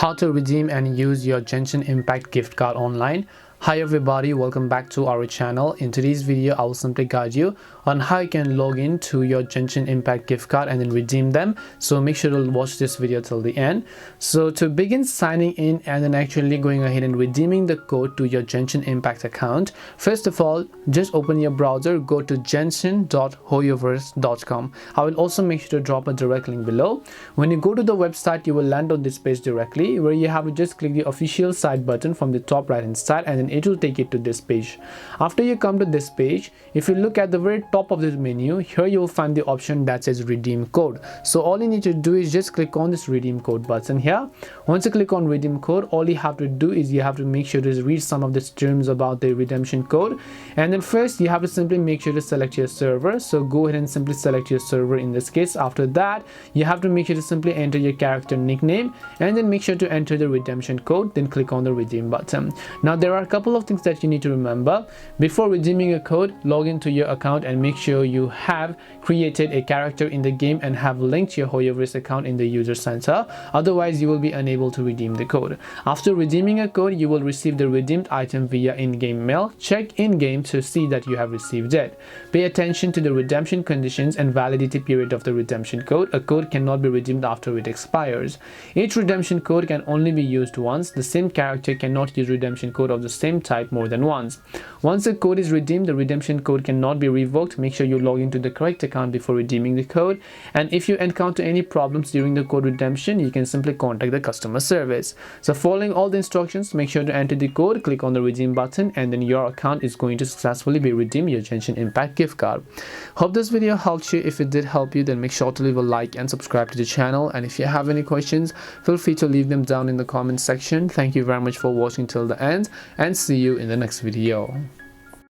how to redeem and use your Genshin Impact gift card online. Hi everybody, welcome back to our channel. In today's video, I will simply guide you on how you can log in to your Genshin Impact gift card and then redeem them. So make sure to watch this video till the end. So to begin signing in and then actually going ahead and redeeming the code to your Genshin Impact account, first of all, just open your browser, go to genshin.hoyoverse.com. I will also make sure to drop a direct link below. When you go to the website, you will land on this page directly where you have to just click the official site button from the top right hand side and then it will take it to this page. After you come to this page, if you look at the very top of this menu, here you will find the option that says redeem code. So all you need to do is just click on this redeem code button here. Once you click on redeem code, all you have to do is you have to make sure to read some of the terms about the redemption code, and then first you have to simply make sure to select your server. So go ahead and simply select your server in this case. After that, you have to make sure to simply enter your character nickname and then make sure to enter the redemption code, then click on the redeem button. Now there are a couple of things that you need to remember. Before redeeming a code, log into your account and make sure you have created a character in the game and have linked your Hoyoverse account in the user center. Otherwise, you will be unable to redeem the code. After redeeming a code, you will receive the redeemed item via in-game mail. Check in-game to see that you have received it. Pay attention to the redemption conditions and validity period of the redemption code. A code cannot be redeemed after it expires. Each redemption code can only be used once. The same character cannot use redemption code of the same type more than once. Once a code is redeemed, the redemption code cannot be revoked. Make sure you log into the correct account before redeeming the code. And if you encounter any problems during the code redemption, you can simply contact the customer service. So following all the instructions, make sure to enter the code, click on the redeem button, and then your account is going to successfully be redeemed your Genshin Impact gift card. Hope this video helped you. If it did help you, then make sure to leave a like and subscribe to the channel. And if you have any questions, feel free to leave them down in the comment section. Thank you very much for watching till the end, and see you in the next video.